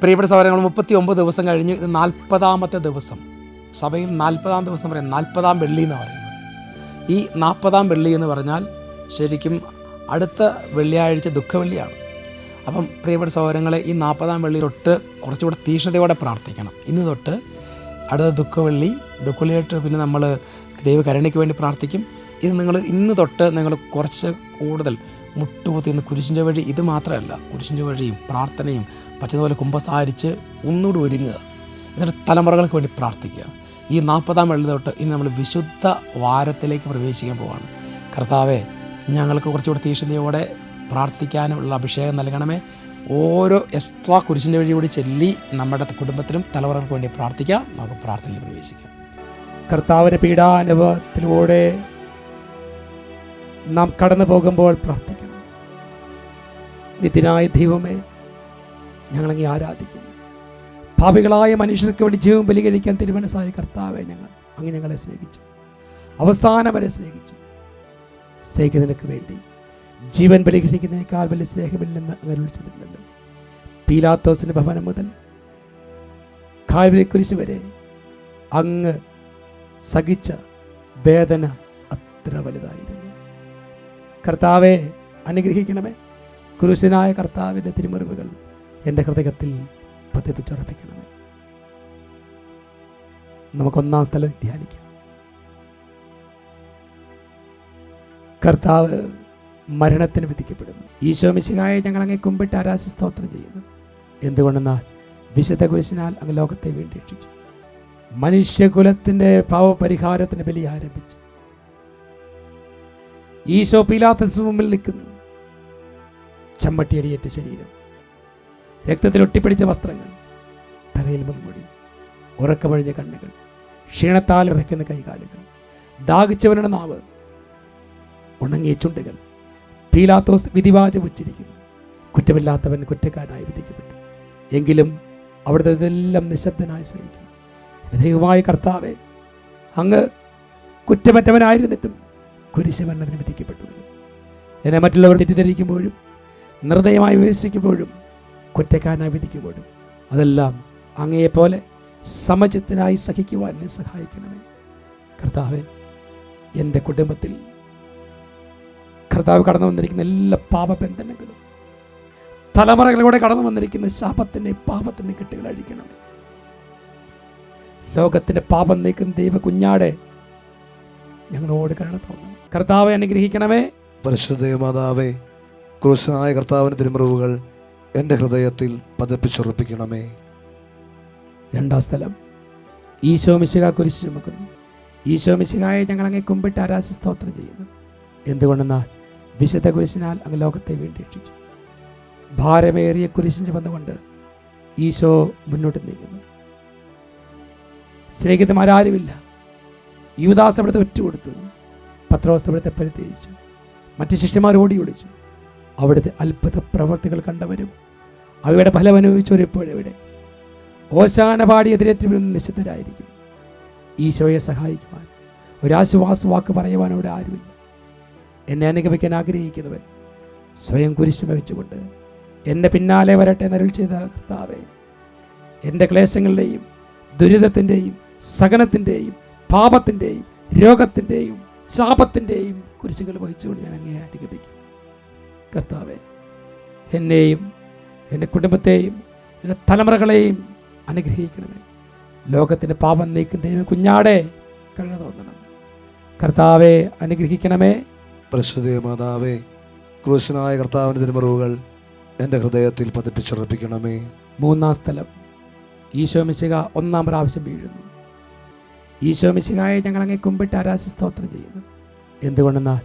പ്രിയപ്പെട്ട സഹോദരങ്ങൾ, 39 ദിവസം കഴിഞ്ഞ് ഇത് 40ാമത്തെ ദിവസം. സഭയിൽ 40ാം ദിവസം പറയും 40ാം വെള്ളി എന്ന് പറയുന്നത്. ഈ 40ാം വെള്ളി എന്ന് പറഞ്ഞാൽ ശരിക്കും അടുത്ത വെള്ളിയാഴ്ച ദുഃഖവെള്ളിയാണ്. അപ്പം പ്രിയപ്പെട്ട സഹോദരങ്ങളെ, ഈ 40ാം വെള്ളി തൊട്ട് കുറച്ചുകൂടെ തീക്ഷ്ണതയോടെ പ്രാർത്ഥിക്കണം. ഇന്ന് തൊട്ട് അടുത്ത ദുഃഖവെള്ളിയായിട്ട് പിന്നെ നമ്മൾ ദൈവകരുണയ്ക്ക് വേണ്ടി പ്രാർത്ഥിക്കും. ഇത് നിങ്ങൾ ഇന്ന് തൊട്ട് നിങ്ങൾ കുറച്ച് കൂടുതൽ മുട്ടുകുത്തി ഇന്ന് കുരിശിൻ്റെ വഴി, ഇത് മാത്രമല്ല, കുരിശിൻ്റെ വഴിയും പ്രാർത്ഥനയും പറ്റുന്നതുപോലെ കുമ്പസാരിച്ച് ഒന്നുകൂടി ഒരുങ്ങുക. എന്നിട്ട് തലമുറകൾക്ക് വേണ്ടി പ്രാർത്ഥിക്കുക. ഈ 40ാം വെള്ളി തൊട്ട് ഇനി നമ്മൾ വിശുദ്ധ വാരത്തിലേക്ക് പ്രവേശിക്കാൻ പോവാണ്. കർത്താവേ, ഞങ്ങൾക്ക് കുറച്ചുകൂടി തീക്ഷ്ണതയോടെ പ്രാർത്ഥിക്കാനുള്ള അഭിഷേകം നൽകണമേ. ഓരോ എക്സ്ട്രാ കുരിശിൻ്റെ വഴി കൂടി ചൊല്ലി നമ്മുടെ കുടുംബത്തിനും തലമുറകൾക്ക് വേണ്ടി പ്രാർത്ഥിക്കാം. നമുക്ക് പ്രാർത്ഥനയിൽ പ്രവേശിക്കാം. കർത്താവിൻ്റെ പീഡാനുഭവത്തിലൂടെ നാം കടന്നു പോകുമ്പോൾ പ്രാർത്ഥിക്കണം. നിത്യനായ ദൈവമേ, ഞങ്ങളങ്ങേ ആരാധിക്കുന്നു. പാപികളായ മനുഷ്യർക്ക് വേണ്ടി ജീവൻ ബലി കഴിക്കാൻ തിരുമനസ്സായ കർത്താവെ, ഞങ്ങളെ സ്നേഹിച്ചു, അവസാനം വരെ സ്നേഹിച്ചു. സ്നേഹിക്കുന്നതിനൊക്കെ വേണ്ടി ജീവൻ ബലി കഴിക്കുന്നതിനേക്കാൾ വലിയ സ്നേഹമില്ലെന്ന് അങ്ങനെ വിളിച്ചിട്ടുണ്ടല്ലോ. പീലാത്തോസിൻ്റെ ഭവനം മുതൽ കാൽവരി കുരിശ് വരെ അങ്ങ് സഹിച്ച വേദന അത്ര വലുതായിരുന്നു. കർത്താവെ, അനുഗ്രഹിക്കണമേ. കുരിശനായ കർത്താവിൻ്റെ തിരുമുറിവുകൾ എൻ്റെ ഹൃദയത്തിൽ പതിപ്പിച്ചുറപ്പിക്കണമേ. നമുക്കൊന്നാം സ്ഥലം ധ്യാനിക്കാം. കർത്താവ് മരണത്തിന് വിധിക്കപ്പെടുന്നു. ഈശോ മിശിഹായെ ഞങ്ങൾ അങ്ങേ കുമ്പിട്ട് ആരാധി സ്തോത്രം ചെയ്യുന്നു. എന്തുകൊണ്ടെന്നാൽ വിശുദ്ധ കുരിശിനാൽ അങ്ങ് ലോകത്തെ വീണ്ടും രക്ഷിച്ചു. മനുഷ്യകുലത്തിൻ്റെ പാവപരിഹാരത്തിന് ബലി ആരംഭിച്ചു. ഈശോ പീലാത്തോസിന് മുമ്പിൽ നിൽക്കുന്നു. ചമ്മട്ടിയടിയേറ്റ ശരീരം, രക്തത്തിൽ ഒട്ടിപ്പിടിച്ച വസ്ത്രങ്ങൾ, തലയിൽ മുൻമുടി, ഉറക്കമഴിഞ്ഞ കണ്ണുകൾ, ക്ഷീണത്താൽ വിറയ്ക്കുന്ന കൈകാലുകൾ, ദാഹിച്ചവരുടെ നാവ്, ഉണങ്ങിയ ചുണ്ടുകൾ. പീലാത്തോസ് വിധിവാചം ഉച്ചരിക്കുന്നു. കുറ്റമില്ലാത്തവൻ കുറ്റക്കാരനായി വിധിക്കപ്പെട്ടു. എങ്കിലും അവിടുത്തെ ഇതെല്ലാം നിശബ്ദനായി സഹിക്കുന്നു. ദൈവമായ കർത്താവെ, അങ്ങ് കുറ്റമറ്റവനായിരുന്നിട്ടും കുരിശുമരണത്തിന് വിധിക്കപ്പെട്ടു. എന്നെ മറ്റുള്ളവർ തെറ്റിദ്ധരിക്കുമ്പോഴും നിർദ്ദയമായി വിമർശിക്കുമ്പോഴും കുറ്റക്കാരനായി വിധിക്കുമ്പോഴും അതെല്ലാം അങ്ങയെപ്പോലെ സമചിത്തനായി സഹിക്കുവാൻ എന്നെ സഹായിക്കണമേ. കർത്താവെ, എൻ്റെ കുടുംബത്തിൽ കർത്താവ് കടന്നു വന്നിരിക്കുന്ന എല്ലാ പാപബന്ധനങ്ങളും, തലമുറകളിലൂടെ കടന്നു വന്നിരിക്കുന്ന ശാപത്തിൻ്റെ പാപത്തിൻ്റെ കെട്ടുകൾ അഴിക്കണമേ. ലോകത്തിൻ്റെ പാപം നീക്കുന്ന ദൈവ കുഞ്ഞാടെ ഞങ്ങളോട് കരുണ തോന്നണം. കർത്താവെ, അനുഗ്രഹിക്കണമേ. പരിശുദ്ധ മാതാവേ, ക്രൂശനായ കർത്താവിൻ്റെ തിരുമുറിവുകൾ എൻ്റെ ഹൃദയത്തിൽ പതിപ്പിച്ചുറപ്പിക്കണമേ. രണ്ടാം സ്ഥലം, ഈശോ മിശിഹാ കുരിശ് ചുമക്കുന്നു. ഈശോ മിശിഹായെ ഞങ്ങൾ അങ്ങേ കുമ്പിട്ട് ആരാധി സ്തോത്രം ചെയ്യുന്നു. എന്തുകൊണ്ടെന്നാൽ വിശുദ്ധ കുരിശിനാൽ അങ്ങ് ലോകത്തെ വീണ്ടും രക്ഷിച്ചു. ഭാരമേറിയ കുരിശിൻ ചുമന്നുകൊണ്ട് ഈശോ മുന്നോട്ട് നീങ്ങുന്നു. സ്നേഹിതന്മാരാരുമില്ല. യൂദാസ് അവിടുത്തെ ഒറ്റുകൊടുത്തു. പത്രോസ് അവിടുത്തെ പരിത്യജിച്ചു. മറ്റ് ശിഷ്യന്മാർ ഓടി ഒളിച്ചു. അവിടുത്തെ അത്ഭുത പ്രവർത്തികൾ കണ്ടവരും അവയുടെ ഫലം അനുഭവിച്ചവരിപ്പോഴെവിടെ? ഓശാന പാടി എതിരേറ്റവരും നിശ്ചിതരായിരിക്കുന്നു. ഈശോയെ സഹായിക്കുവാൻ, ഒരാശ്വാസ വാക്ക് പറയുവാൻ അവിടെ ആരുമില്ല. എന്നെ അനുഗമിക്കാൻ ആഗ്രഹിക്കുന്നവൻ സ്വയം കുരിശ് വഹിച്ചുകൊണ്ട് എന്നെ പിന്നാലെ വരട്ടെ എന്നരുൾ ചെയ്ത കർത്താവേ, എൻ്റെ ക്ലേശങ്ങളുടെയും ദുരിതത്തിൻ്റെയും സഹനത്തിൻ്റെയും പാപത്തിൻ്റെയും രോഗത്തിൻ്റെയും ശാപത്തിൻ്റെയും കുരിശുകൾ വഹിച്ചുകൊണ്ട് ഞാൻ അങ്ങേ അനുഗമിക്കും. കർത്താവേ, എന്നെയും എൻ്റെ കുടുംബത്തെയും എൻ്റെ തലമുറകളെയും അനുഗ്രഹിക്കണമേ. ലോകത്തിൻ്റെ പാപം നീക്കും ദൈവ കുഞ്ഞാടെ കരുണ തോന്നണം. കർത്താവെ, അനുഗ്രഹിക്കണമേ. പരിശുദ്ധ മാതാവേ, ക്രൂശനായ കർത്താവിൻ്റെ തിരുമുറിവുകൾ എൻ്റെ ഹൃദയത്തിൽ പതിപ്പിച്ചുറപ്പിക്കണമേ. മൂന്നാം സ്ഥലം, ഈശോ മിശിഹാ ഒന്നാം പ്രാവശ്യം വീഴുന്നു. ഈശോ മിശിഹായെ ഞങ്ങൾ അങ്ങേ കുമ്പിട്ട് ആരാധി സ്തോത്രം ചെയ്യുന്നു. എന്തുകൊണ്ടെന്നാൽ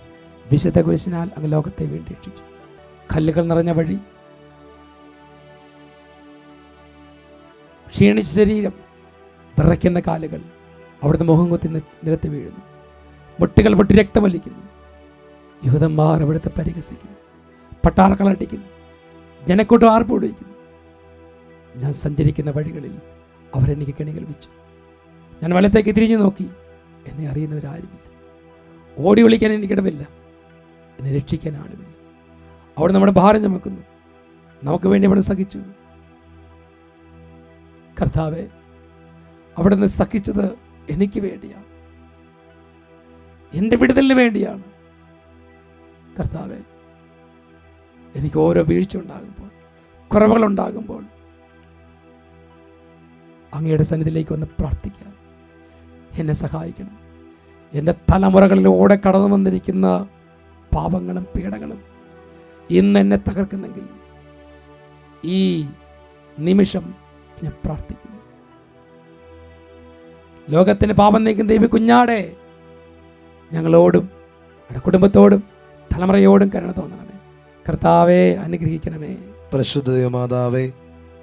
വിശുദ്ധ കുരിശിനാൽ അങ്ങ് ലോകത്തെ വീണ്ടും രക്ഷിച്ചു. കല്ലുകൾ നിറഞ്ഞ വഴി, ക്ഷീണിച്ച ശരീരം, വിറയ്ക്കുന്ന കാലുകൾ, അവിടുന്ന് മുഖം കുത്തി നിലത്ത് വീഴുന്നു. മുട്ടുകൾ പൊട്ടി രക്തമൊലിക്കുന്നു. യൂദന്മാർ അവിടുത്തെ പരിഹസിക്കുന്നു. പട്ടാളക്കളടിക്കുന്നു. ജനക്കൂട്ടം ആർപ്പുവിളിക്കുന്നു. ഞാൻ സഞ്ചരിക്കുന്ന വഴികളിൽ അവരെനിക്ക് കെണികൾ വെച്ചു. ഞാൻ വലത്തേക്ക് തിരിഞ്ഞു നോക്കി. എന്നെ അറിയുന്നവരാരുമില്ല. ഓടി വിളിക്കാൻ എനിക്കിടമില്ല. എന്നെ രക്ഷിക്കാൻ ആളുമില്ല. അവിടെ നമ്മുടെ ഭാരം ചുമക്കുന്നു. നമുക്ക് വേണ്ടി അവിടെ സഹിച്ചു. കർത്താവെ, അവിടുന്ന് സഹിച്ചത് എനിക്ക് വേണ്ടിയാണ്, എൻ്റെ വിടുതലിന് വേണ്ടിയാണ്. കർത്താവെ, എനിക്ക് ഓരോ വീഴ്ച ഉണ്ടാകുമ്പോൾ, കുറവുകളുണ്ടാകുമ്പോൾ അങ്ങയുടെ സന്നിധിയിലേക്ക് വന്ന് പ്രാർത്ഥിക്കാം. എന്നെ സഹായിക്കണം. എൻ്റെ തലമുറകളിലൂടെ കടന്നു വന്നിരിക്കുന്ന പാപങ്ങളും പീഡകളും ഇന്ന് എന്നെ തകർക്കുന്നെങ്കിൽ ഈ നിമിഷം ഞാൻ പ്രാർത്ഥിക്കുന്നു. ലോകത്തിന് പാപം നീക്കുന്ന ദൈവ കുഞ്ഞാടെ, ഞങ്ങളോടും ഞങ്ങളുടെ കുടുംബത്തോടും തലമുറയോടും കരുണ തോന്നണമേ. കർത്താവെ, അനുഗ്രഹിക്കണമേ. പരിശുദ്ധ മാതാവേ,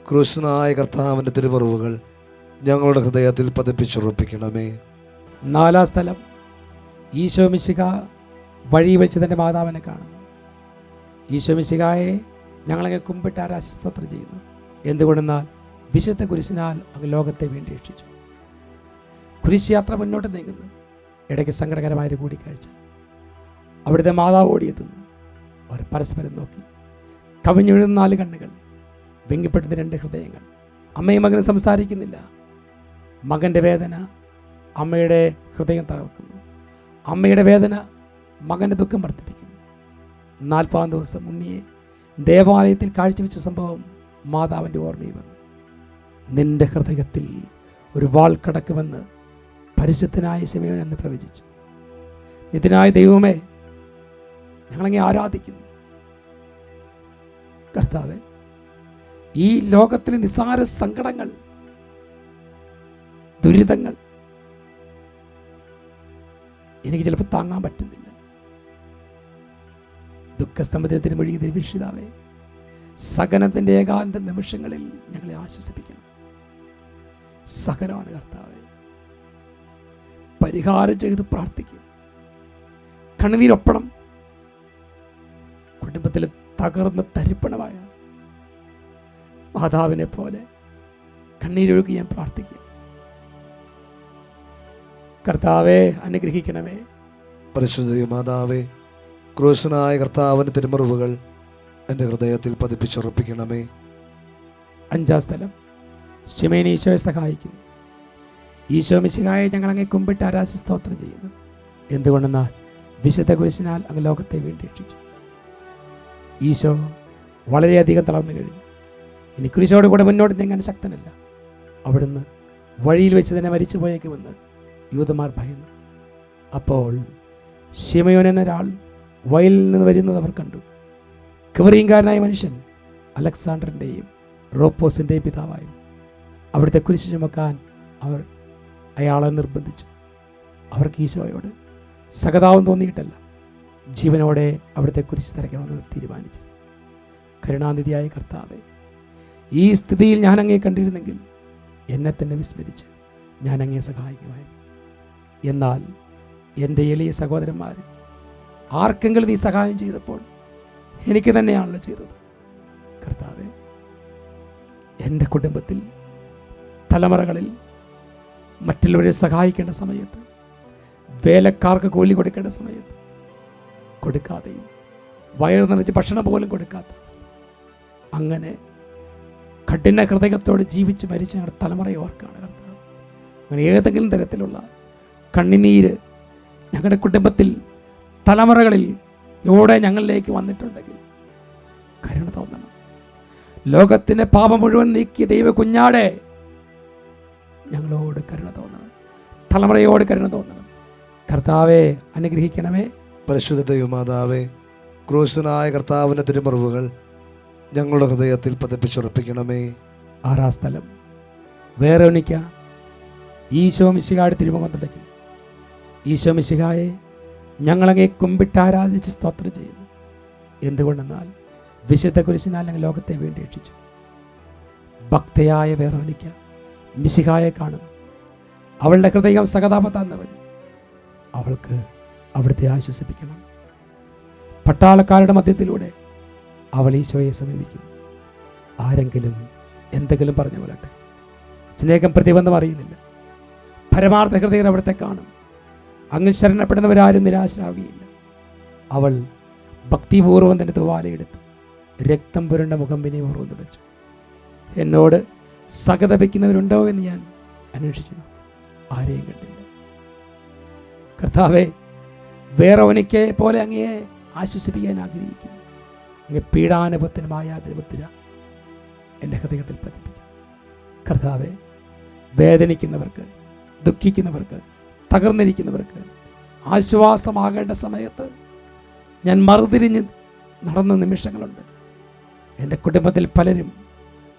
ക്രൂശനായ കർത്താവിൻ്റെ തിരുമുറിവുകൾ ഞങ്ങളുടെ ഹൃദയത്തിൽ പതിപ്പിച്ചുറപ്പിക്കണമേ. 4-ാം സ്ഥലം, ഈശോ മിശിഹ വഴി വെച്ച് തൻ്റെ മാതാവിനെ കാണുന്നു. ഈശോ മിശിഹായെ ഞങ്ങളങ്ങ് കുമ്പിട്ട് ആരാശസ്തോത്രം ചെയ്യുന്നു. എന്തുകൊണ്ടെന്നാൽ വിശുദ്ധ കുരിശിനാൽ അങ്ങ് ലോകത്തെ വീണ്ടും രക്ഷിച്ചു. കുരിശ് യാത്ര മുന്നോട്ട് നീങ്ങുന്നു. ഇടയ്ക്ക് സങ്കടകരമായൊരു കൂടിക്കാഴ്ച. അവിടുത്തെ മാതാവ് ഓടിയെത്തുന്നു. അവർ പരസ്പരം നോക്കി. കവിഞ്ഞൊഴുന്ന 4 കണ്ണുകൾ, വെങ്കിപ്പെടുന്ന 2 ഹൃദയങ്ങൾ. അമ്മയും മകനും സംസാരിക്കുന്നില്ല. മകൻ്റെ വേദന അമ്മയുടെ ഹൃദയം തകർക്കുന്നു. അമ്മയുടെ വേദന മകൻ്റെ ദുഃഖം വർദ്ധിപ്പിക്കുന്നു. 40-ാം ദിവസം ഉണ്ണിയെ ദേവാലയത്തിൽ കാഴ്ചവെച്ച സംഭവം മാതാവിൻ്റെ ഓർമ്മയിൽ വന്നു. നിന്റെ ഹൃദയത്തിൽ ഒരു വാൾ കടക്കുമെന്ന് പരിശുദ്ധനായ ശിമയോൻ എന്ന് പ്രവചിച്ചു. നിത്യനായ ദൈവമേ, ഞങ്ങളങ്ങെ ആരാധിക്കുന്നു. കർത്താവേ, ഈ ലോകത്തിലെ നിസ്സാര സങ്കടങ്ങൾ, ദുരിതങ്ങൾ എനിക്ക് ചിലപ്പോൾ താങ്ങാൻ പറ്റുന്നില്ല. ദുഃഖസമുദ്രത്തിന് മുഴുകി ദൈവരക്ഷിതാവേ, സഹനത്തിൻ്റെ ഏകാന്ത നിമിഷങ്ങളിൽ ഞങ്ങളെ ആശ്വസിപ്പിക്കണം. സഹനമാണ് കർത്താവേ. പരിഹാരം ചെയ്ത് പ്രാർത്ഥിക്കും. കണ്ണുനീരൊപ്പണം. കുടുംബത്തിൽ തകർന്ന തരിപ്പണമായ മാതാവിനെ പോലെ കണ്ണീരൊഴുകി ഞാൻ പ്രാർത്ഥിക്കുക. കർത്താവെ, അനുഗ്രഹിക്കണമേ. പരിശുദ്ധ മാതാവേ, ക്രൂശനായ കർത്താവിൻ്റെ തിരുമുറിവുകൾ എൻ്റെ ഹൃദയത്തിൽ പതിപ്പിച്ചുറപ്പിക്കണമേ. 5-ാം സ്ഥലം, ശിമയോൻ ഈശോയെ സഹായിക്കുന്നു. ഈശോ മിശിഹായെ ഞങ്ങളങ്ങെ കുമ്പിട്ട് ആരാധിച്ച് സ്തോത്രം ചെയ്യുന്നു. എന്തുകൊണ്ടെന്നാൽ വിശുദ്ധ കുരിശിനാൽ അങ്ങ് ലോകത്തെ വീണ്ടും രക്ഷിച്ചു. ഈശോ വളരെയധികം തളർന്നു കഴിഞ്ഞു. ഇനി കുരിശോട് കൂടെ മുന്നോട്ട് നീങ്ങാൻ ശക്തനല്ല. അവിടുന്ന് വഴിയിൽ വെച്ച് തന്നെ മരിച്ചു പോയേക്കുമെന്ന് യൂതന്മാർ ഭയന്നു. അപ്പോൾ ശിമയോൻ എന്നൊരാൾ വയലിൽ നിന്ന് വരുന്നത് അവർ കണ്ടു. കിവറിയങ്കാരനായ മനുഷ്യൻ അലക്സാണ്ടറിൻ്റെയും റോപ്പോസിൻ്റെയും പിതാവായിരുന്നു. അവിടുത്തെ കുരിശ് ചുമക്കാൻ അവർ അയാളെ നിർബന്ധിച്ചു. അവർക്ക് ഈശോയോട് സഹതാപം തോന്നിയിട്ടല്ല, ജീവനോടെ അവിടുത്തെ കുരിശ് തരയ്ക്കണമെന്ന് തീരുമാനിച്ചു. കരുണാനിധിയായ കർത്താവേ, ഈ സ്ഥിതിയിൽ ഞാൻ അങ്ങേ കണ്ടിരുന്നെങ്കിൽ എന്നെ തന്നെ വിസ്മരിച്ച് ഞാൻ അങ്ങേ സഹായിക്കുമായിരുന്നു. എന്നാൽ എൻ്റെ എളിയ സഹോദരന്മാർ ആർക്കെങ്കിലും നീ സഹായം ചെയ്തപ്പോൾ എനിക്ക് തന്നെയാണല്ലോ ചെയ്തത്. കർത്താവേ, എൻ്റെ കുടുംബത്തിൽ തലമുറകളിൽ മറ്റുള്ളവരെ സഹായിക്കേണ്ട സമയത്ത്, വേലക്കാർക്ക് കൂലി കൊടുക്കേണ്ട സമയത്ത് കൊടുക്കാതെയും വയറ് നിറച്ച് ഭക്ഷണം പോലും കൊടുക്കാത്ത അങ്ങനെ കഠിന ഹൃദയത്തോട് ജീവിച്ച് മരിച്ച ഞങ്ങളുടെ തലമുറയെ ഓർക്കാണ് കർത്താവ്. അങ്ങനെ ഏതെങ്കിലും തരത്തിലുള്ള കണ്ണുനീര് ഞങ്ങളുടെ കുടുംബത്തിൽ തലമുറകളിൽ ലൂടെ ഞങ്ങളിലേക്ക് വന്നിട്ടുണ്ടെങ്കിൽ കരുണ തോന്നണം. ലോകത്തിൻ്റെ പാപം മുഴുവൻ നീക്കിയ ദൈവ കുഞ്ഞാടെ, ഞങ്ങളോട് കരുണ തോന്നണം. തലമുറയോട് കരുണ തോന്നണം. കർത്താവെ, അനുഗ്രഹിക്കണമേ. പരിശുദ്ധ ദൈവമാതാവേ, ക്രൂശനായ കർത്താവിൻ്റെ തിരുമുറിവുകൾ ഞങ്ങളുടെ ഹൃദയത്തിൽ പതിപ്പിച്ചുറപ്പിക്കണമേ. 6-ാം സ്ഥലം, വേറോനിക്ക ഈശോ മിശിഹായുടെ തിരുമുഖം തുടയ്ക്കുന്നു. ഈശോ മിശിഹായെ ഞങ്ങളങ്ങെ കുമ്പിട്ട് ആരാധിച്ച് സ്തോത്രം ചെയ്യുന്നു. എന്തുകൊണ്ടെന്നാൽ വിശുദ്ധ കുരിശിനാൽ ഞങ്ങൾ ലോകത്തെ വീണ്ടും രക്ഷിച്ചു. ഭക്തയായ വേറോനിക്ക മിശിഹായെ കാണുന്നു. അവളുടെ ഹൃദയം സഹതാപത്താൽ നിറഞ്ഞു. അവൾക്ക് അവിടുത്തെ ആശ്വസിപ്പിക്കണം. പട്ടാളക്കാരുടെ മധ്യത്തിലൂടെ അവൾ ഈശോയെ സമീപിക്കുന്നു. ആരെങ്കിലും എന്തെങ്കിലും പറഞ്ഞു കൊള്ളട്ടെ, സ്നേഹം പ്രതിബന്ധം അറിയുന്നില്ല. പരമാർത്ഥ ഹൃദയം അവിടുത്തെ കാണും. അങ്ങിൽ ശരണപ്പെടുന്നവരാരും നിരാശരാകുകയില്ല. അവൾ ഭക്തിപൂർവ്വം തന്നെ തുവാലയെടുത്ത് രക്തം പുരണ്ട മുഖം വിനയപൂർവ്വം തുടച്ചു. എന്നോട് സഹതപിക്കുന്നവരുണ്ടോ എന്ന് ഞാൻ അന്വേഷിച്ചു. ആരെയും കണ്ടില്ല. കർത്താവേ, വേറെ ഒനിക്കെ പോലെ അങ്ങയെ ആശ്വസിപ്പിക്കാൻ ആഗ്രഹിക്കുന്നു. അങ്ങ് പീഡാനുഭവത്തിനുമായ ദൈവത്തില എൻ്റെ ഹൃദയത്തിൽ പതിപ്പിക്കും. കർത്താവെ, വേദനിക്കുന്നവർക്ക്, ദുഃഖിക്കുന്നവർക്ക്, തകർന്നിരിക്കുന്നവർക്ക് ആശ്വാസമാകേണ്ട സമയത്ത് ഞാൻ മറുതിരിഞ്ഞ് നടന്ന നിമിഷങ്ങളുണ്ട്. എൻ്റെ കുടുംബത്തിൽ പലരും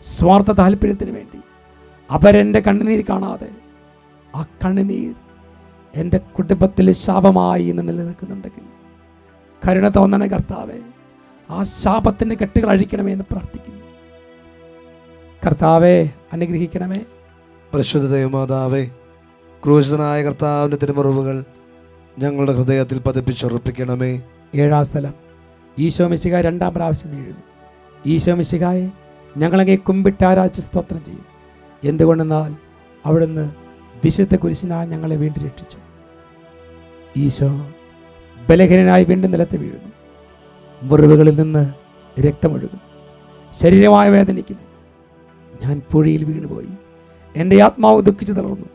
സ്വാർത്ഥ താല്പര്യത്തിന് വേണ്ടി അവരെൻ്റെ കണ്ണുനീർ കാണാതെ ആ കണ്ണുനീർ എൻ്റെ കുടുംബത്തിൽ ശാപമായി ഇന്ന് നിലനിൽക്കുന്നുണ്ടെങ്കിൽ കരുണ തോന്നണ കർത്താവെ, ആ ശാപത്തിൻ്റെ കെട്ടുകൾ അഴിക്കണമേ എന്ന് പ്രാർത്ഥിക്കുന്നു. കർത്താവെ, അനുഗ്രഹിക്കണമേ. പരിശുദ്ധ ദൈവമാതാവേ, ക്രൂശനായ കർത്താവിൻ്റെ തിരുമുറിവുകൾ ഞങ്ങളുടെ ഹൃദയത്തിൽ പതിപ്പിച്ചുറപ്പിക്കണമേ. 7-ാം സ്ഥലം. ഈശോ മിശിഹായ 2-ാം പ്രാവശ്യം വീഴുന്നു. ഈശോ മിശിഹായെ ഞങ്ങളങ്ങേ കുമ്പിട്ട് ആരാധിച്ച് സ്തോത്രം ചെയ്യും. എന്തുകൊണ്ടെന്നാൽ അവിടുന്ന് വിശുദ്ധ കുരിശിനാൽ ഞങ്ങളെ വീണ്ടും രക്ഷിച്ചു. ഈശോ ബലഹീനനായി വീണ്ടും നിലത്ത് വീഴുന്നു. മുറിവുകളിൽ നിന്ന് രക്തമൊഴുകുന്നു. ശരീരമായി വേദനിക്കുന്നു. ഞാൻ പുഴയിൽ വീണുപോയി. എൻ്റെ ആത്മാവ് ദുഃഖിച്ചു തളർന്നു.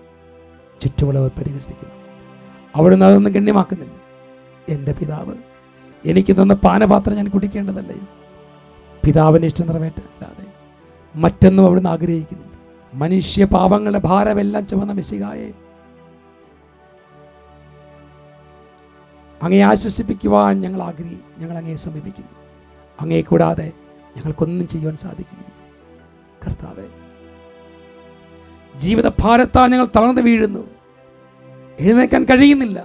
ചുറ്റുമുള്ളവർ പരിഹസിക്കുന്നു. അവിടുന്ന് അതൊന്നും ഗണ്യമാക്കുന്നില്ല. എൻ്റെ പിതാവ് എനിക്ക് തന്ന പാനപാത്രം ഞാൻ കുടിക്കേണ്ടതല്ലേ? പിതാവിൻ്റെ ഇഷ്ടം നിറവേറ്റാതെ മറ്റൊന്നും അവിടുന്ന് ആഗ്രഹിക്കുന്നില്ല. മനുഷ്യ പാപങ്ങളുടെ ഭാരമെല്ലാം ചുമന്ന മിശിഹായെ അങ്ങയെ ആശ്വസിപ്പിക്കുവാൻ ഞങ്ങൾ അങ്ങയെ സമീപിക്കുന്നു. അങ്ങയെ കൂടാതെ ഞങ്ങൾക്കൊന്നും ചെയ്യുവാൻ സാധിക്കുകയില്ല. കർത്താവേ, ജീവിത ഭാരത്താൽ ഞങ്ങൾ തളർന്നു വീഴുന്നു. എഴുന്നേക്കാൻ കഴിയുന്നില്ല.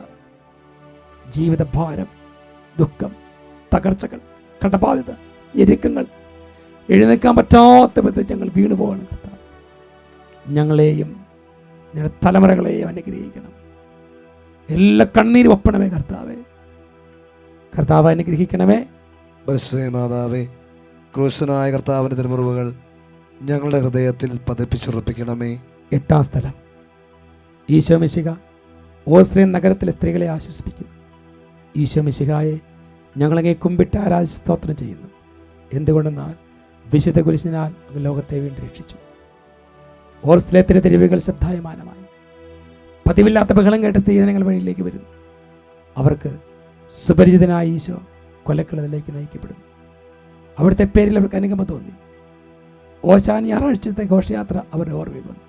ജീവിത ഭാരം, ദുഃഖം, തകർച്ചകൾ, കടബാധ്യത, ഞെരുക്കങ്ങൾ, എഴുന്നേക്കാൻ പറ്റാത്ത വിധത്തിൽ ഞങ്ങൾ വീണുപോവാണ്. കർത്താവ്, ഞങ്ങളെയും ഞങ്ങളുടെ തലമുറകളെയും അനുഗ്രഹിക്കണം. എല്ലാ കണ്ണീരും ഒപ്പണമേ കർത്താവേ. കർത്താവ് അനുഗ്രഹിക്കണമേ. മാതാവേ, ക്രൂശനായ കർത്താവിൻ്റെ തിരുമുറിവുകൾ ഞങ്ങളുടെ ഹൃദയത്തിൽ പതിപ്പിച്ചുറപ്പിക്കണമേ. 8-ാം സ്ഥലം. ഈശോ മിശിഹ ഓസ്ട്രിയൻ നഗരത്തിലെ സ്ത്രീകളെ ആശ്വസിപ്പിക്കുന്നു. ഈശോ മിശിഹായെ ഞങ്ങളങ്ങേ കുമ്പിട്ട് ആരാധിച്ച് സ്തോത്രം ചെയ്യുന്നു. എന്തുകൊണ്ടെന്നാൽ വിശുദ്ധ കുരിശിനാൽ ലോകത്തെ വീണ്ടും രക്ഷിച്ചു. ഓർസ്ലേത്തിൻ്റെ തെരുവുകൾ ശബ്ദായമാനമായി. പതിവില്ലാത്ത ബഹളം കേട്ട സ്ത്രീജനങ്ങൾ വഴിയിലേക്ക് വരുന്നു. അവർക്ക് സുപരിചിതനായ ഈശോ കൊലക്കളത്തിലേക്ക് നയിക്കപ്പെടുന്നു. അവിടുത്തെ പേരിൽ അവർക്ക് അനുകമ്പ തോന്നി. ഓശാന ഞായറാഴ്ചത്തെ ഘോഷയാത്ര അവരുടെ ഓർമ്മയിൽ വന്നു.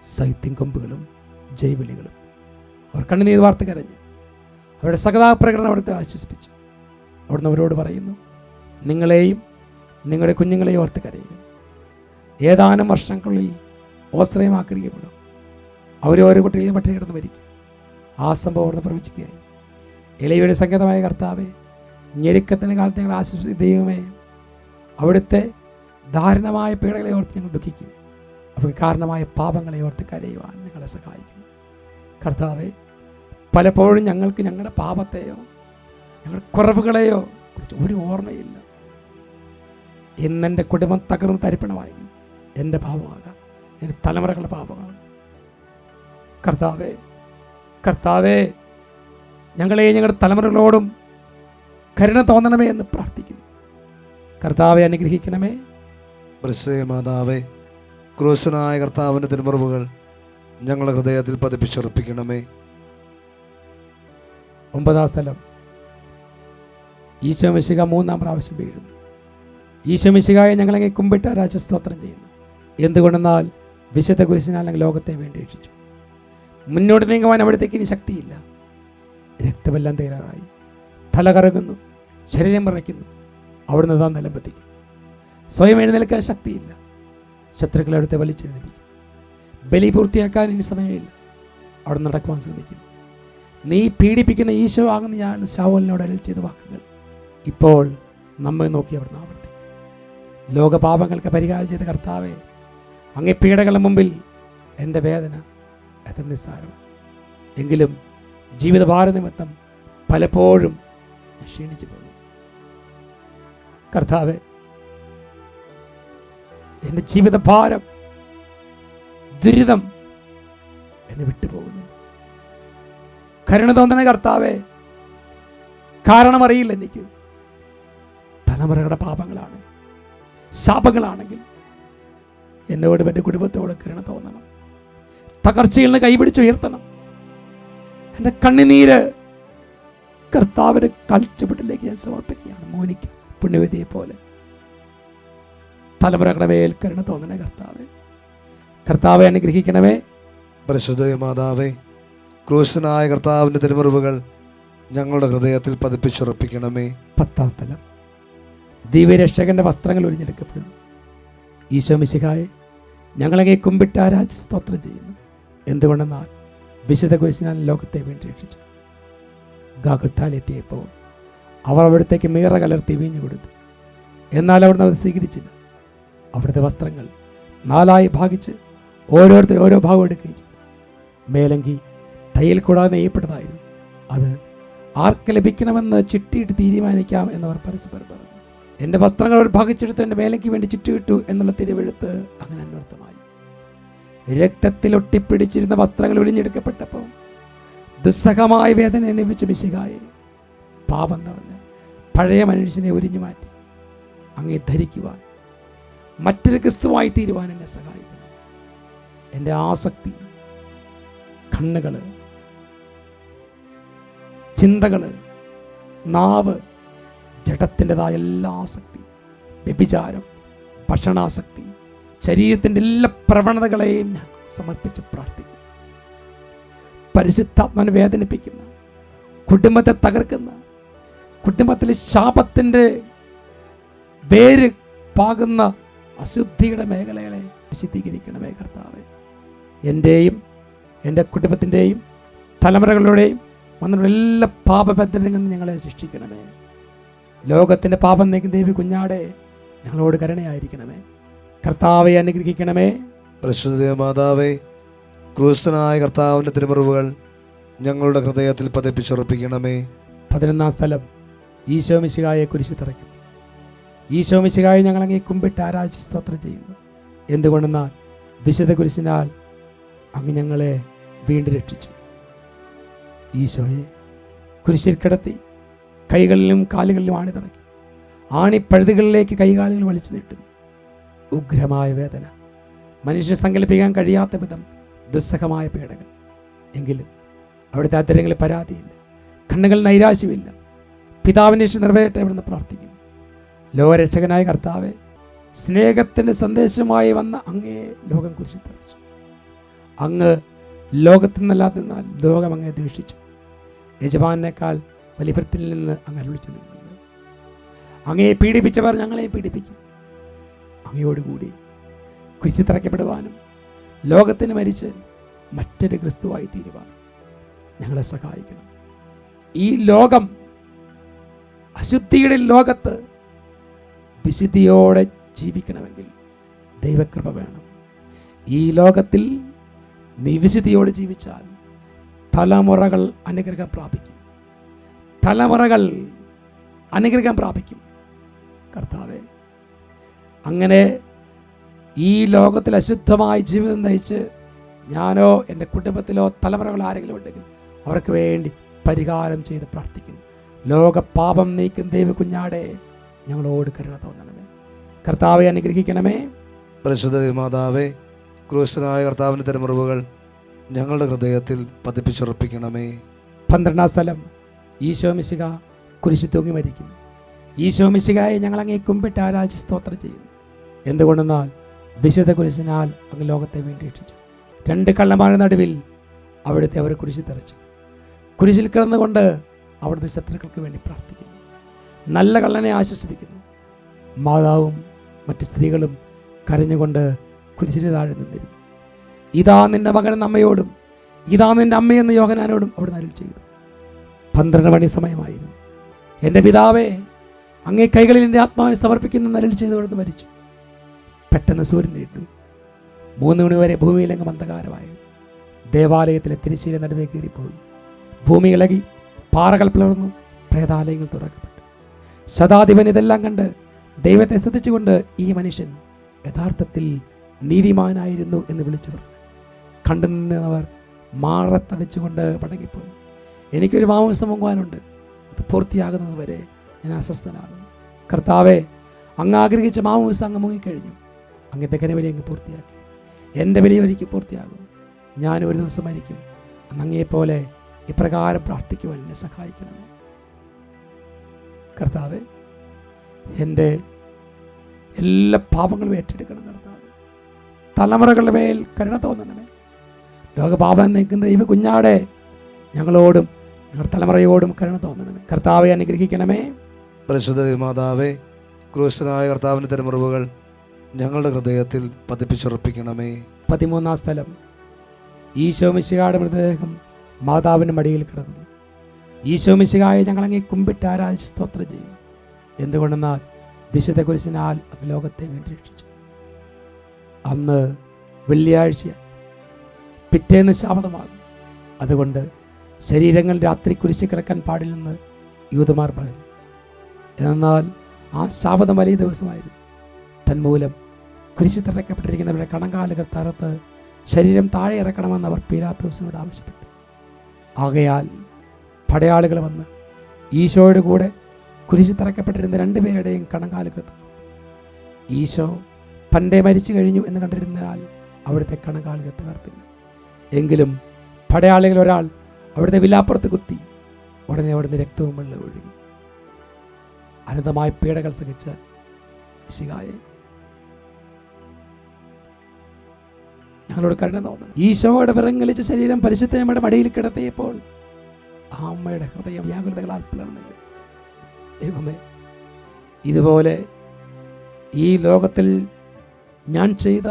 സൈത്യം കൊമ്പുകളും ജൈവിളികളും. അവർ കണ്ണുനീർ വാർത്ത് കരഞ്ഞു. അവരുടെ സകതാപ്രകടനം അവിടുത്തെ ആശ്വസിപ്പിച്ചു. അവിടുന്ന് അവരോട് പറയുന്നു, നിങ്ങളെയും നിങ്ങളുടെ കുഞ്ഞുങ്ങളെയും ഓർത്ത് കരയുക. ഏതാനും വർഷങ്ങളിൽ ഓശ്രയമാക്കരിക്കപ്പെടും. അവരോരോ കുട്ടികളും പട്ടിണി കിടന്ന് മരിക്കും. ആ സംഭവം അവിടുന്ന് പ്രവചിക്കുകയായി. എളിയവയുടെ സങ്കേതമായ കർത്താവേ, ഞെരുക്കത്തിൻ്റെ കാലത്ത് ഞങ്ങൾ ആശ്വസിച്ച ദൈവമേ, അവിടുത്തെ ദാരുണമായ പീഡകളെ ഓർത്ത് ഞങ്ങൾ ദുഃഖിക്കുന്നു. അവർക്ക് കാരണമായ പാപങ്ങളെ ഓർത്ത് കരയുവാൻ ഞങ്ങളെ സഹായിക്കുന്നു. കർത്താവേ, പലപ്പോഴും ഞങ്ങൾക്ക് ഞങ്ങളുടെ പാപത്തെയോ ഞങ്ങളുടെ കുറവുകളെയോ കുറിച്ച് ഒരു ഓർമ്മയില്ല. ഇന്നെൻ്റെ കുടുംബം തകർന്ന് തരിപ്പണമായെങ്കിൽ എൻ്റെ പാപമാകാം, എൻ്റെ തലമുറകളുടെ പാപമാണ്. കർത്താവേ, കർത്താവേ, ഞങ്ങളെ ഞങ്ങളുടെ തലമുറകളോടും കരുണ തോന്നണമേ എന്ന് പ്രാർത്ഥിക്കുന്നു. കർത്താവെ, അനുഗ്രഹിക്കണമേ. മാതാവേ, ക്രൂശനായ കർത്താവിൻ്റെ തിരുമുറിവുകൾ ഞങ്ങളുടെ ഹൃദയത്തിൽ പതിപ്പിച്ചുറപ്പിക്കണമേ. 9-ാം സ്ഥലം. ഈശോ മിശിഹ 3-ാം പ്രാവശ്യം വീഴുന്നു. ഈശോ മിശിഹായെ ഞങ്ങളങ്ങേ കുമ്പിട്ട് ആരാധിച്ച് സ്തോത്രം ചെയ്യുന്നു. എന്തുകൊണ്ടെന്നാൽ വിശുദ്ധ കുരിശിനാൽ ഞങ്ങൾ ലോകത്തെ വേണ്ടി രക്ഷിച്ചു. മുന്നോട്ട് നീങ്ങുവാൻ അവിടത്തേക്ക് ഇനി ശക്തിയില്ല. രക്തമെല്ലാം തയ്യാറായി. തല കറങ്ങുന്നു, ശരീരം വിറയ്ക്കുന്നു. അവിടുന്ന് താൻ നിലംപതിക്കും. സ്വയം എഴുന്നേൽക്കാൻ ശക്തിയില്ല. ശത്രുക്കളെ അടുത്ത് വലിച്ചെഴുന്നേൽപ്പിക്കും. ബലി പൂർത്തിയാക്കാൻ ഇനി സമയമില്ല. അവിടെ നടക്കുവാൻ ശ്രമിക്കുന്നു. നീ പീഡിപ്പിക്കുന്ന ഈശോ ആകുന്ന ഞാൻ ശൗലിനോട് അരുളി ചെയ്ത വാക്കുകൾ ഇപ്പോൾ നമ്മെ നോക്കി അവിടുന്ന് ആവർത്തിക്കും. ലോകപാപങ്ങൾക്ക് പരിഹാരം ചെയ്ത കർത്താവെ, അങ്ങേ പീഡകളുടെ മുമ്പിൽ എൻ്റെ വേദന എത്ര നിസ്സാരമാണ്. എങ്കിലും ജീവിതഭാര നിമിത്തം പലപ്പോഴും ക്ഷീണിച്ചു പോകും. കർത്താവെ, എൻ്റെ ജീവിതഭാരം, ദുരിതം എന്നെ വിട്ടുപോകുന്നു. കരുണ തോന്നണ കർത്താവെ. കാരണം അറിയില്ല എനിക്ക്. തലമുറകളുടെ പാപങ്ങളാണെങ്കിൽ, ശാപങ്ങളാണെങ്കിൽ എന്നോടും എൻ്റെ കുടുംബത്തോട് കരുണ തോന്നണം. തകർച്ചയിൽ നിന്ന് കൈപിടിച്ചുയർത്തണം. എൻ്റെ കണ്ണുനീര് കർത്താവിൻ്റെ കാൽച്ചുവട്ടിലേക്ക് ഞാൻ സമർപ്പിക്കുകയാണ്. മോനിക്ക പുണ്യവതിയെ പോലെ തലമുറകളുടെ മേൽ കരുണ തോന്നണേ കർത്താവേ. കർത്താവെ അനുഗ്രഹിക്കണമേ. പരിശുദ്ധ മാതാവേ, ക്രൂശനായ കർത്താവിൻ്റെ തിരുമുറിവുകൾ ഞങ്ങളുടെ ഹൃദയത്തിൽ പതിപ്പിച്ചുറപ്പിക്കണമേ. 10-ാം സ്ഥലം, ദിവ്യരക്ഷകന്റെ വസ്ത്രങ്ങൾ ഒഴിഞ്ഞെടുക്കപ്പെടുന്നു. ഈശോ മിശിഹായെ, ഞങ്ങളങ്ങേ കുമ്പിട്ട് ആരാധിച്ച് സ്തോത്രം ചെയ്യുന്നു. എന്തുകൊണ്ടെന്നാൽ വിശുദ്ധ കുരിശിനാൽ ലോകത്തെ വേണ്ടി രക്ഷിച്ചു. ഗാഗുത്താലെത്തിയപ്പോൾ അവർ അവിടത്തേക്ക് മീറ കലർത്തി വീഞ്ഞു കൊടുത്തു. എന്നാൽ അവിടുന്ന് അത് സ്വീകരിച്ചില്ല. അവിടുത്തെ വസ്ത്രങ്ങൾ 4 ഭാഗിച്ച് ഓരോരുത്തർ ഓരോ ഭാഗം എടുക്കുകയും ചെയ്തു. മേലങ്കി തയ്യൽ കൂടാതെ നെയ്യപ്പെട്ടതായിരുന്നു. അത് ആർക്ക് ലഭിക്കണമെന്ന് ചിട്ടിയിട്ട് തീരുമാനിക്കാം എന്നവർ പരസ്പരം പറഞ്ഞു. എൻ്റെ വസ്ത്രങ്ങൾ അവർ ഭാഗിച്ചെടുത്ത് എൻ്റെ മേലയ്ക്ക് വേണ്ടി ചുറ്റുവിട്ടു എന്നുള്ള തിരുവെഴുത്ത് അങ്ങനെ അന്വർത്ഥമായി. രക്തത്തിൽ ഒട്ടിപ്പിടിച്ചിരുന്ന വസ്ത്രങ്ങൾ ഒഴിഞ്ഞെടുക്കപ്പെട്ടപ്പോൾ ദുസ്സഹമായ വേദന അനുഭവിച്ച മിശിഹായെ, പാപം നിറഞ്ഞ് പഴയ മനുഷ്യനെ ഒരിഞ്ഞു മാറ്റി അങ്ങേ ധരിക്കുവാൻ, മറ്റൊരു ക്രിസ്തുവായി തീരുവാൻ എന്നെ സഹായിക്കണം. എൻ്റെ ആസക്തി, കണ്ണുകൾ, ചിന്തകൾ, നാവ്, ജഡത്തിൻ്റെതായ എല്ലാ ആസക്തി, വ്യഭിചാരം, ഭക്ഷണാസക്തി, ശരീരത്തിൻ്റെ എല്ലാ പ്രവണതകളെയും ഞാൻ സമർപ്പിച്ച് പ്രാർത്ഥിക്കും. പരിശുദ്ധാത്മാവിനെ വേദനിപ്പിക്കുന്ന, കുടുംബത്തെ തകർക്കുന്ന, കുടുംബത്തിലെ ശാപത്തിൻ്റെ വേര് പാകുന്ന അശുദ്ധിയുടെ മേഖലകളെ വിശദീകരിക്കണമേ കർത്താവേ. എൻ്റെയും എൻ്റെ കുടുംബത്തിൻ്റെയും തലമുറകളുടെയും വന്നുള്ള എല്ലാ പാപബന്ധനങ്ങളിൽ നിന്ന് ഞങ്ങളെ രക്ഷിക്കണമേ. ലോകത്തിൻ്റെ പാപം നീക്കുന്ന ദേവി കുഞ്ഞാടെ ഞങ്ങളോട് കരുണയായിരിക്കണമേ. കർത്താവെ അനുഗ്രഹിക്കണമേ. പരിശുദ്ധ മാതാവേ, ക്രൂശനായ കർത്താവിൻ്റെ തിരുമുറിവുകൾ ഞങ്ങളുടെ ഹൃദയത്തിൽ പതിപ്പിച്ചുറപ്പിക്കണമേ. 11-ാം സ്ഥലം, ഈശോ മിശിഹായെ കുരിശിൽ തറയ്ക്കും. ഈശോ മിശിഹായെ ഞങ്ങളങ്ങേ കുമ്പിട്ട് ആരാധിച്ച് സ്തോത്രം ചെയ്യുന്നു. എന്തുകൊണ്ടെന്നാൽ വിശുദ്ധ കുരിശിനാൽ അങ്ങ് ഞങ്ങളെ വീണ്ടും രക്ഷിച്ചു. ഈശോയെ കുരിശിൽ കിടത്തി കൈകളിലും കാലുകളിലും ആണി തറയ്ക്കും. ആണിപ്പഴുതുകളിലേക്ക് കൈകാലുകൾ വലിച്ചു നീട്ടുന്നു. ഉഗ്രമായ വേദന, മനുഷ്യ സങ്കല്പിക്കാൻ കഴിയാത്ത വിധം ദുസ്സഹമായ പീഡകൾ. എങ്കിലും അവിടുത്തെ അത്തരങ്ങളിൽ പരാതിയില്ല, കണ്ണുകൾ നൈരാശ്യമില്ല. പിതാവിൻ്റെ ഇഷ്ടം നിറവേറട്ടെ എന്ന് പ്രാർത്ഥിക്കുന്നു. ലോകരക്ഷകനായ കർത്താവെ, സ്നേഹത്തിൻ്റെ സന്ദേശമായി വന്ന അങ്ങേ ലോകം കുരിശിൽ തറച്ചു. അങ്ങ് ലോകത്തിൽ നിന്നല്ലാതെ നിന്നാൽ ലോകം അങ്ങേ ദ്വേഷിച്ചു. യജമാനേക്കാൾ വലിയ ഭൃത്തിൽ നിന്ന് അങ്ങ് അരുളിച്ചു നിന്നു. അങ്ങയെ പീഡിപ്പിച്ചവർ ഞങ്ങളെ പീഡിപ്പിക്കും. അങ്ങയോടുകൂടി കുരിശിൽ തറയ്ക്കപ്പെടുവാനും ലോകത്തിന് മരിച്ച് മറ്റൊരു ക്രിസ്തുവായി തീരുവാൻ ഞങ്ങളെ സഹായിക്കണം. ഈ ലോകം, അശുദ്ധിയുടെ ലോകത്ത് വിശുദ്ധിയോടെ ജീവിക്കണമെങ്കിൽ ദൈവകൃപ വേണം. ഈ ലോകത്തിൽ നീ വിശുദ്ധിയോടെ ജീവിച്ചാൽ തലമുറകൾ അനുഗ്രഹം പ്രാപിക്കും. തലമുറകൾ അനുഗ്രഹം പ്രാപിക്കും. കർത്താവേ, അങ്ങനെ ഈ ലോകത്തിൽ അശുദ്ധമായ ജീവിതം നയിച്ച് ഞാനോ എൻ്റെ കുടുംബത്തിലോ തലമുറകൾ ആരെങ്കിലും ഉണ്ടെങ്കിൽ അവർക്ക് വേണ്ടി പരിഹാരം ചെയ്ത് പ്രാർത്ഥിക്കുന്നു. ലോക പാപം നീക്കും ദൈവ കുഞ്ഞാടെ ഞങ്ങളോട് കരുണ തോന്നണമേ. കർത്താവെ അനുഗ്രഹിക്കണമേ. പരിശുദ്ധ മാതാവേ, ക്രൂശനായ കർത്താവിൻ്റെ തിരുമുറിവുകൾ ഞങ്ങളുടെ ഹൃദയത്തിൽ പതിപ്പിച്ചുറപ്പിക്കണമേ. 12-ാം സ്ഥലം, ഈശോ മിശിഹ കുരിശിൽ തൂങ്ങി മരിക്കുന്നു. ഈശോ മിശിഹായെ ഞങ്ങളങ്ങേ കുമ്പിട്ട് ആരാധിച്ച് സ്തോത്രം ചെയ്യുന്നു. എന്തുകൊണ്ടെന്നാൽ വിശുദ്ധ കുരിശിനാൽ അങ്ങ് ലോകത്തെ വേണ്ടി രക്ഷിച്ചു. 2 കള്ളന്മാരുടെ നടുവിൽ അവിടുത്തെ അവർ കുരിശിൽ തറച്ചു. കുരിശിൽ കിടന്നുകൊണ്ട് അവിടുത്തെ ശത്രുക്കൾക്ക് വേണ്ടി പ്രാർത്ഥിക്കുന്നു. നല്ല കള്ളനെ ആശ്വസിപ്പിക്കുന്നു. മാതാവും മറ്റ് സ്ത്രീകളും കരഞ്ഞുകൊണ്ട് കുരിശിന് താഴെ നിന്നിരുന്നു. ഇതാ നിന്റെ മകൻ അമ്മയോടും ഇതാ നിന്റെ അമ്മയെന്ന് യോഹന്നാനോടും അവിടുന്ന് അരുളി ചെയ്തു. 12 മണി സമയമായിരുന്നു. എൻ്റെ പിതാവേ, അങ്ങേ കൈകളിൽ എൻ്റെ ആത്മാവിനെ സമർപ്പിക്കുന്ന അരുളി ചെയ്ത് അവിടുന്ന് മരിച്ചു. പെട്ടെന്ന് സൂര്യൻ ഇട്ടു. 3 മണി വരെ ഭൂമിയിലെങ്ങും അന്ധകാരമായിരുന്നു. ദേവാലയത്തിലെ തിരശ്ശീല നടുവേ കയറിപ്പോയി. ഭൂമി ഇളകി, പാറകൾ പിളർന്നു, പ്രേതാലയങ്ങൾ തുറക്കപ്പെട്ടു. ശതാധിപൻ ഇതെല്ലാം കണ്ട് ദൈവത്തെ സ്തുതിച്ചുകൊണ്ട് ഈ മനുഷ്യൻ യഥാർത്ഥത്തിൽ നീതിമാനായിരുന്നു എന്ന് വിളിച്ചു പറഞ്ഞു. കണ്ടു നിന്നവർ മാറത്തടിച്ചുകൊണ്ട് മടങ്ങിപ്പോയി. എനിക്കൊരു മാംസം വാങ്ങുവാനുണ്ട്, അത് പൂർത്തിയാകുന്നത് വരെ ഞാൻ അസ്വസ്ഥനാകുന്നു. കർത്താവെ, അങ്ങ് ആഗ്രഹിച്ച മാംസം അങ്ങ് മുങ്ങിക്കഴിഞ്ഞു. അങ്ങനത്തെ കരവലി അങ്ങ് പൂർത്തിയാക്കി. എൻ്റെ വിലയും ഒരിക്കൽ പൂർത്തിയാകും. ഞാൻ ഒരു ദിവസം മരിക്കും. അന്ന് അങ്ങയെപ്പോലെ ഇപ്രകാരം പ്രാർത്ഥിക്കുവാൻ എന്നെ സഹായിക്കണമേ. കർത്താവേ, എൻ്റെ എല്ലാ പാപങ്ങളും ഏറ്റെടുക്കണം കർത്താവേ. തലമുറകളുടെ മേൽ കരുണ തോന്നണമേ. ലോകപാപം നീക്കുന്ന ദൈവ കുഞ്ഞാടെ ഞങ്ങളോടും ഞങ്ങളുടെ തലമുറയോടും കരുണ തോന്നണമേ. കർത്താവെ അനുഗ്രഹിക്കണമേ. പരിശുദ്ധ മാതാവേ, ക്രൂശനായ കർത്താവിൻ്റെ തിരുമുറിവുകൾ ഞങ്ങളുടെ ഹൃദയത്തിൽ പതിപ്പിച്ചുറപ്പിക്കണമേ. 13-ാം സ്ഥലം. ഈശോ മിശിഹായുടെ മൃതദേഹം മാതാവിൻ്റെ മടിയിൽ കിടന്നു. ഈശോ മിശിഹായെ ഞങ്ങളങ്ങേ കുമ്പിട്ട് ആരാധിച്ച് സ്തോത്രം ചെയ്യുന്നു. എന്തുകൊണ്ടെന്നാൽ വിശുദ്ധ കുരിശിനാൽ അങ്ങ് ലോകത്തെ വീണ്ടും രക്ഷിച്ചു. അന്ന് വെള്ളിയാഴ്ച, പിറ്റേന്ന് ശാബതമാകും. അതുകൊണ്ട് ശരീരങ്ങൾ രാത്രി കുരിശ് കിടക്കാൻ പാടില്ലെന്ന് യൂതന്മാർ പറഞ്ഞു. എന്നാൽ ആ ശാബതം വലിയ ദിവസമായിരുന്നു. തന്മൂലം കുരിശ് തറയ്ക്കപ്പെട്ടിരിക്കുന്നവരുടെ കണങ്കാലുകൾ തറത്ത് ശരീരം താഴെ ഇറക്കണമെന്ന് അവർ പീലാത്തോസിനോട് ആവശ്യപ്പെട്ടു. ആകയാൽ പടയാളികൾ വന്ന് ഈശോയുടെ കൂടെ കുരിശ് തറയ്ക്കപ്പെട്ടിരുന്ന രണ്ടുപേരുടെയും കണങ്കാലുകൾ തറർത്തു. ഈശോ പണ്ടേ മരിച്ചു കഴിഞ്ഞു എന്ന് കണ്ടിരുന്നാൽ അവിടുത്തെ കണങ്കാലുകൾ തകർത്തില്ല. എങ്കിലും പടയാളികൾ ഒരാൾ അവിടുത്തെ വിലാപ്പുറത്ത് കുത്തി. ഉടനെ അവിടുന്ന് രക്തവും വെള്ളം ഒഴുകി. അനന്തമായ പീഡകൾ സഹിച്ച മിശിഹായെ ഞങ്ങളോട് കരുണ തോന്നണം. ഈശോയുടെ വിറങ്ങലിച്ച ശരീരം പരിശുദ്ധമ്മയുടെ മടിയിൽ കിടത്തിയപ്പോൾ ആ അമ്മയുടെ ഹൃദയം വ്യാകുലതകളാൽ പിളർന്നില്ലേ. ദൈവമേ, ഇതുപോലെ ഈ ലോകത്തിൽ ഞാൻ ചെയ്ത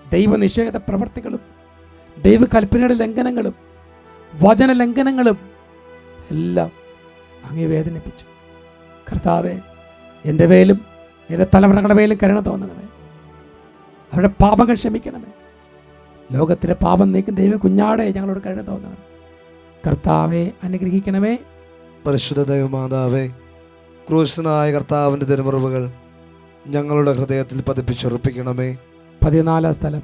ദൈവനിഷേധ പ്രവർത്തികളും ദൈവകൽപ്പനയുടെ ലംഘനങ്ങളും വചന ലംഘനങ്ങളും എല്ലാം അങ്ങേ വേദനിപ്പിച്ചു. കർത്താവെ, എൻ്റെ മേലും എൻ്റെ തലമുറകളുടെ മേലും കരുണ തോന്നണമേ. അവരുടെ പാപങ്ങൾ ക്ഷമിക്കണമേ. ലോകത്തിലെ പാപം നീക്കും ദൈവ കുഞ്ഞാടെ ഞങ്ങളോട് കരുണ തോന്നണം. കർത്താവെ അനുഗ്രഹിക്കണമേ. പരിശുദ്ധ ദൈവമാതാവേ, ക്രൂശനായ കർത്താവിൻ്റെ തിരുമുറിവുകൾ ഞങ്ങളുടെ ഹൃദയത്തിൽ പതിപ്പിച്ചുറപ്പിക്കണമേ. 14-ാം സ്ഥലം.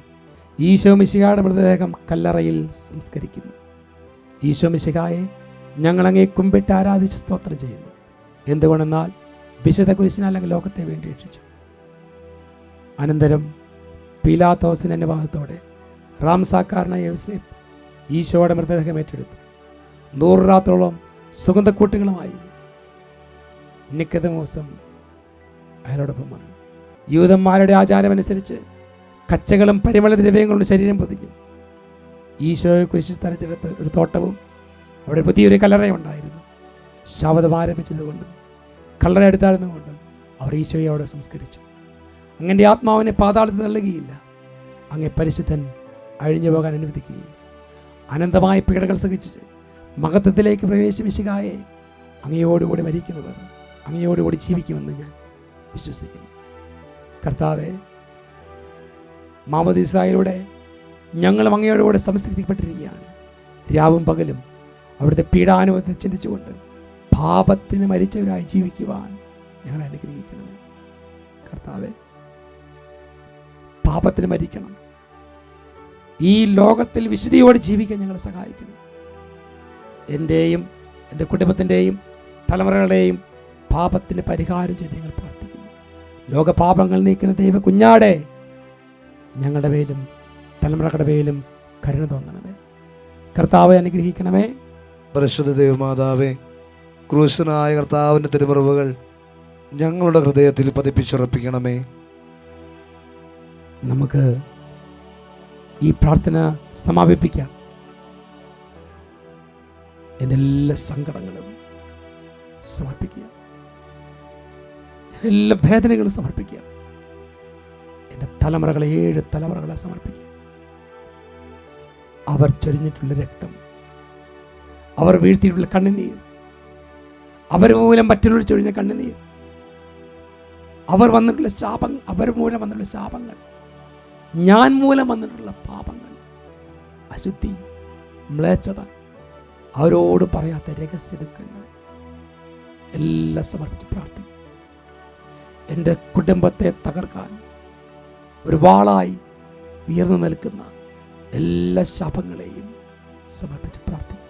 ഈശോ മിശിഹായുടെ മൃതദേഹം കല്ലറയിൽ സംസ്കരിക്കുന്നു. ഈശോ മിശിഹായെ ഞങ്ങളങ്ങേ കുമ്പിട്ട് ആരാധിച്ച് സ്തോത്രം ചെയ്യുന്നു. എന്തുകൊണ്ടെന്നാൽ വിശുദ്ധ കുരിശിനാൽ അങ്ങ് ലോകത്തെ വേണ്ടി രക്ഷിച്ചു. അനന്തരം പീലാത്തോസിൻ്റെ അനുവാദത്തോടെ റാംസാക്കാരനായ യോസേപ്പ് ഈശോയുടെ മൃതദേഹം ഏറ്റെടുത്തു. 100 രാത്രോളം സുഗന്ധക്കൂട്ടുകളുമായി നിക്കോദെമോസും അയാളോടൊപ്പം വന്നു. യൂദന്മാരുടെ ആചാരമനുസരിച്ച് കച്ചകളും പരിമള ദ്രവ്യങ്ങളുടെ ശരീരം പൊതിഞ്ഞു. ഈശോയെ കുരിശിൽ തറച്ചെടുത്ത് ഒരു തോട്ടവും അവിടെ പുതിയൊരു കല്ലറയുണ്ടായിരുന്നു. ശാബതം ആരംഭിച്ചതുകൊണ്ടും കല്ലറ എടുത്തായിരുന്നുകൊണ്ടും അവർ ഈശോയെ അവിടെ സംസ്കരിച്ചു. അങ്ങൻ്റെ ആത്മാവിനെ പാതാളത്തിൽ തള്ളുകയില്ല. അങ്ങേ പരിശുദ്ധൻ അഴിഞ്ഞു പോകാൻ അനുവദിക്കുകയില്ല. അനന്തമായ പീഡകൾ സഹിച്ച് മഹത്വത്തിലേക്ക് പ്രവേശിക്കായെ അങ്ങയോടുകൂടി മരിക്കുന്നവർ അങ്ങയോടുകൂടി ജീവിക്കുമെന്ന് ഞാൻ വിശ്വസിക്കുന്നു. കർത്താവെ, മാമോദീസായിലൂടെ ഞങ്ങളും അങ്ങയോടുകൂടെ സംസ്കരിക്കപ്പെട്ടിരിക്കുകയാണ്. രാവും പകലും അവിടുത്തെ പീഡാനുഭവത്തെ ചിന്തിച്ചുകൊണ്ട് പാപത്തിന് മരിച്ചവരായി ജീവിക്കുവാൻ ഞങ്ങളെ അനുഗ്രഹിക്കണമേ. കർത്താവെ, പാപത്തിന് മരിക്കണം. ഈ ലോകത്തിൽ വിശുദ്ധിയോടെ ജീവിക്കാൻ ഞങ്ങളെ സഹായിക്കണം. എൻ്റെയും എൻ്റെ കുടുംബത്തിൻ്റെയും തലമുറകളുടെയും പാപത്തിന് പരിഹാരം ചെയ്ത് ഞങ്ങൾ പ്രാർത്ഥിക്കുന്നു. ലോകപാപങ്ങൾ നീക്കുന്ന ദൈവ കുഞ്ഞാടെ ഞങ്ങളുടെ മേലും തലമുറകളുടെ മേലും കരുണ തോന്നണമേ. കർത്താവെ അനുഗ്രഹിക്കണമേ. പരിശുദ്ധ ദൈവമാതാവേ, ക്രൂശനായ കർത്താവിൻ്റെ തിരുമുറിവുകൾ ഞങ്ങളുടെ ഹൃദയത്തിൽ പതിപ്പിച്ചുറപ്പിക്കണമേ. നമുക്ക് ഈ പ്രാർത്ഥന സമാപിപ്പിക്കാം. എൻ്റെ എല്ലാ സങ്കടങ്ങളും സമർപ്പിക്കുക, എല്ലാ വേദനകളും സമർപ്പിക്കുക. എൻ്റെ തലമുറകളെ 7 തലമുറകളെ സമർപ്പിക്കുക. അവർ ചൊരിഞ്ഞിട്ടുള്ള രക്തം, അവർ വീഴ്ത്തിയിട്ടുള്ള കണ്ണുനീർ, അവർ മൂലം മറ്റുള്ളവർ ചൊരിഞ്ഞ കണ്ണുനീർ, അവർ വന്നിട്ടുള്ള ശാപങ്ങൾ, അവർ മൂലം വന്നിട്ടുള്ള ശാപങ്ങൾ, ഞാൻ മൂലം വന്നിട്ടുള്ള പാപങ്ങൾ, അശുദ്ധി, മ്ലേച്ഛത, അവരോട് പറയാത്ത രഹസ്യ ദുഃഖങ്ങൾ എല്ലാം സമർപ്പിച്ച് പ്രാർത്ഥിക്കും. എൻ്റെ കുടുംബത്തെ തകർക്കാൻ ഒരു വാളായി ഉയർന്നു നിൽക്കുന്ന എല്ലാ ശാപങ്ങളെയും സമർപ്പിച്ച് പ്രാർത്ഥിക്കും.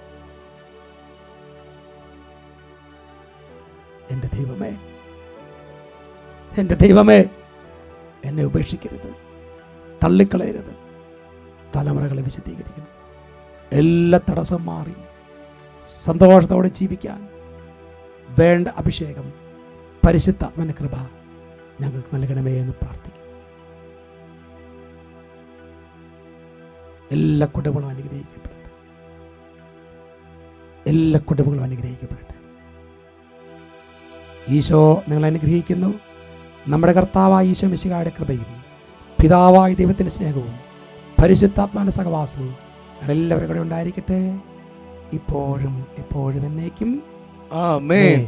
എൻ്റെ ദൈവമേ, എൻ്റെ ദൈവമേ, എന്നെ ഉപേക്ഷിക്കരുത്, തള്ളിക്കളയരുത്. തലമുറകളെ വിശദീകരിക്കണം. എല്ലാ തടസ്സം മാറി സന്തോഷത്തോടെ ജീവിക്കാൻ വേണ്ട അഭിഷേകം, പരിശുദ്ധാത്മന കൃപ ഞങ്ങൾക്ക് നൽകണമേ എന്ന് പ്രാർത്ഥിക്കും. എല്ലാ കുടുംബങ്ങളും അനുഗ്രഹിക്കപ്പെടട്ടെ. എല്ലാ കുടുംബങ്ങളും അനുഗ്രഹിക്കപ്പെടട്ടെ. ഈശോ നിങ്ങളെ അനുഗ്രഹിക്കുന്നു. നമ്മുടെ കർത്താവായ ഈശോ മിശിഹായുടെ കൃപയും പിതാവായ ദൈവത്തിൻ്റെ സ്നേഹവും പരിശുദ്ധാത്മാവിൻ്റെ സഹവാസവും എല്ലാവരും കൂടെ ഉണ്ടായിരിക്കട്ടെ, ഇപ്പോഴും എപ്പോഴും എന്നേക്കും. ആമേൻ.